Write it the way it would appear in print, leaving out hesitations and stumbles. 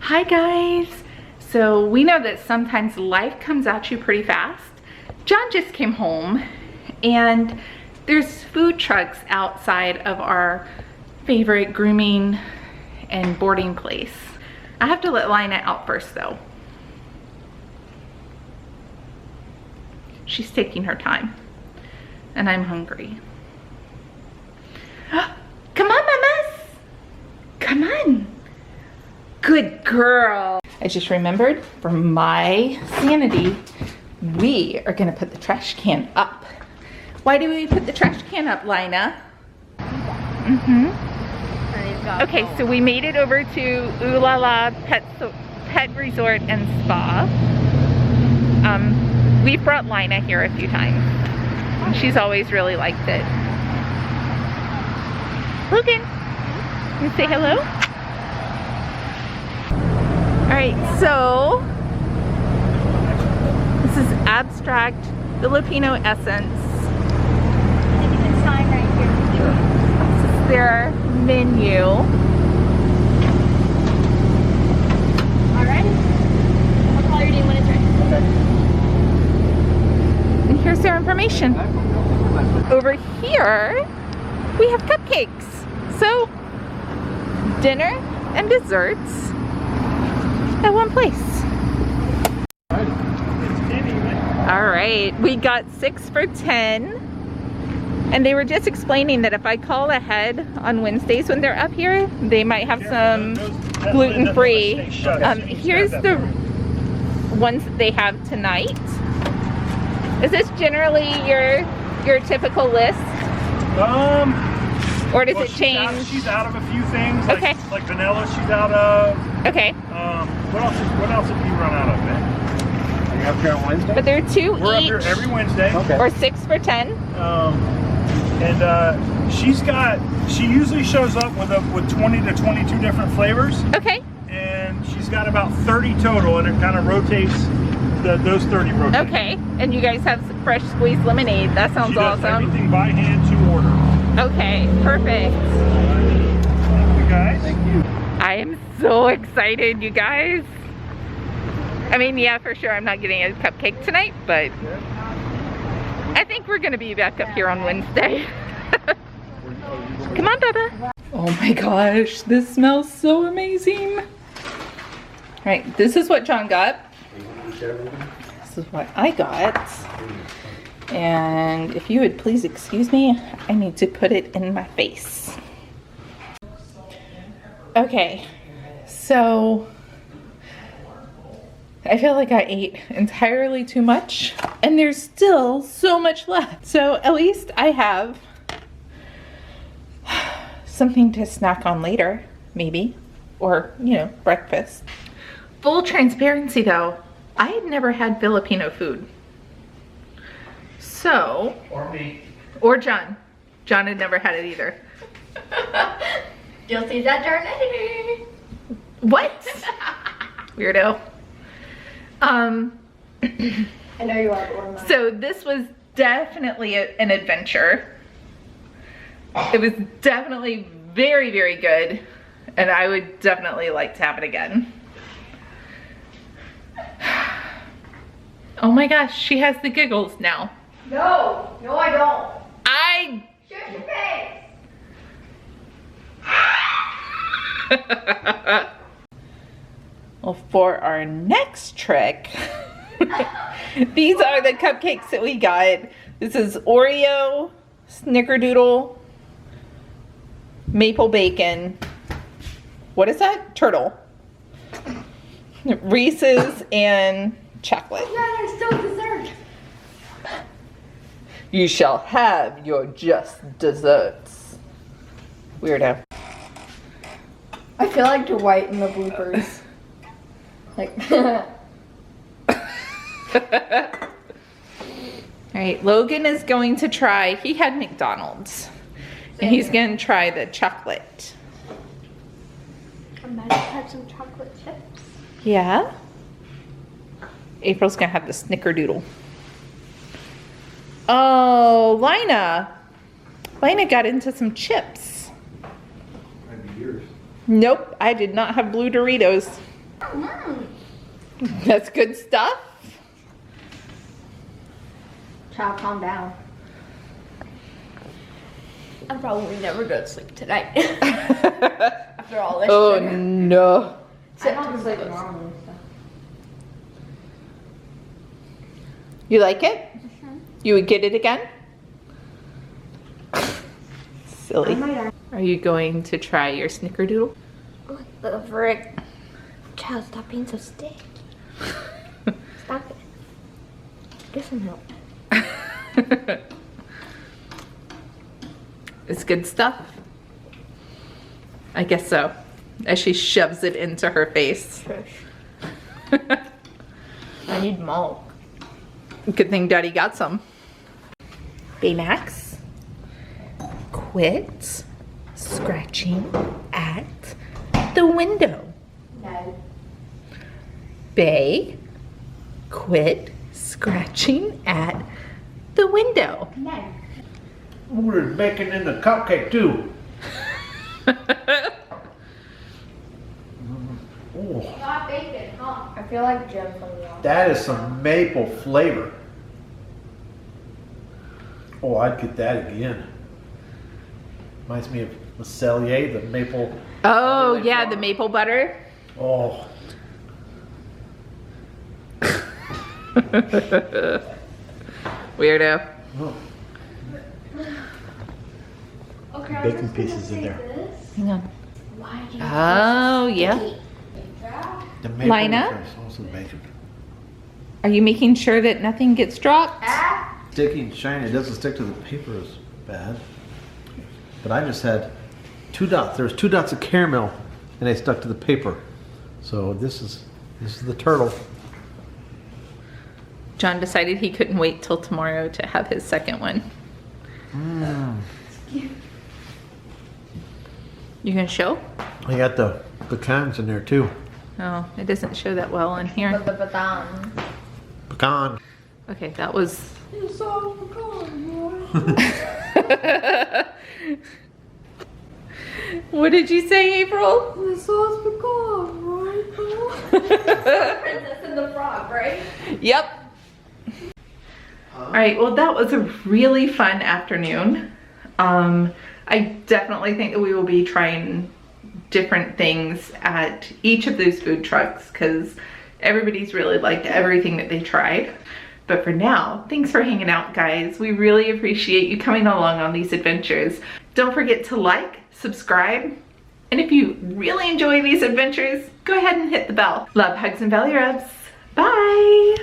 Hi guys. So we know that sometimes life comes at you pretty fast. John just came home and there's food trucks outside of our favorite grooming and boarding place. I have to let Lina out first though. She's taking her time and I'm hungry. Come on, mamas. Come on. Good girl. I just remembered, for my sanity, we are gonna put the trash can up. Why do we put the trash can up, Lina? Okay, so we made it over to Ooh La La Pet Resort and Spa. We've brought Lina here a few times. And she's always really liked it. Logan, you say hello? Alright, so this is Abstract Filipino Essence. And you can sign right here. This is their menu. Alright. What color do you want it to? And here's their information. Over here, we have cupcakes. So, dinner and desserts at one place. All right, we got 6 for $10. And they were just explaining that if I call ahead on Wednesdays when they're up here, they might have some gluten-free. Here's the ones that they have tonight. Is this generally your typical list? Or does it change? She's out of a few things. Like, okay. Like vanilla, she's out of. Okay. What else have you run out of, man? Are you up here on Wednesday? But there are 2 We're up each. here every Wednesday. Okay. Or 6 for 10. She usually shows up with 20 to 22 different flavors. Okay. And she's got about 30 total, and it kind of rotates. Those 30 rotate. Okay. And you guys have some fresh squeezed lemonade. That sounds She does awesome. everything by hand to order. Okay, perfect. Thank you guys. Thank you. I am so excited, you guys. I mean, yeah, for sure I'm not getting a cupcake tonight, but I think we're gonna be back up here on Wednesday. Come on, Bubba. Oh my gosh, this smells so amazing. All right, this is what John got. This is what I got. And if you would please excuse me, I need to put it in my face. Okay, so I feel like I ate entirely too much and there's still so much left. So at least I have something to snack on later, maybe, or, you know, breakfast. Full transparency though, I had never had Filipino food. So, Or me. or John. John had never had it either. You'll see that journey. What? Weirdo. I know you are, Orma. So this was definitely an adventure. It was definitely very, very good. And I would definitely like to have it again. Oh my gosh, she has the giggles now. No, I don't. Shut your face. Well, for our next trick, these are the cupcakes that we got. This is Oreo, Snickerdoodle, maple bacon. What is that? Turtle. Reese's and chocolate. Yeah, there's still dessert. You shall have your just desserts. Weirdo. I feel like Dwight in the bloopers. Like. All right, Logan is going to try, he had McDonald's. And he's going to try the chocolate. I might have some chocolate chips. Yeah. April's going to have the Snickerdoodle. Oh, Lina. Lina got into some chips. Might be yours. Nope, I did not have blue Doritos. That's good stuff. Child, calm down. I'm probably never gonna sleep tonight. After all this Oh sugar. no. I don't sleep normally, so. You like it? You would get it again? Silly. Are you going to try your snickerdoodle? What the frick? Child, stop being so stick. Stop it. Get some help. It's good stuff. I guess so. As she shoves it into her face. I need milk. Good thing Daddy got some. Baymax, quit scratching at the window. No. Bay, quit scratching at the window. No. Ooh, there's bacon in the cupcake too. Ooh, Not bacon, huh? I feel like Jim from the office. that is some maple flavor. Oh, I'd get that again. Reminds me of Cellier, the maple. Oh yeah, the maple butter. Oh, Weirdo. Okay, bacon pieces in there. Hang on. Why do you Oh yeah. The maple Lina? with also bacon. Are you making sure that nothing gets dropped? Sticky and shiny. It doesn't stick to the paper as bad. But I just had 2 dots. There's 2 dots of caramel, and they stuck to the paper. So this is the turtle. John decided he couldn't wait till tomorrow to have his second one. You gonna show? I got the pecans in there too. Oh, it doesn't show that well in here. The baton. Pecan. Okay, that was. You saw pecan, What did you say, April? The sauce pecan, right? Princess and the Frog, right? Yep. All right, well, that was a really fun afternoon. I definitely think that we will be trying different things at each of those food trucks because everybody's really liked everything that they tried. But for now, thanks for hanging out, guys. We really appreciate you coming along on these adventures. Don't forget to like, subscribe, and if you really enjoy these adventures, go ahead and hit the bell. Love, hugs, and belly rubs. Bye.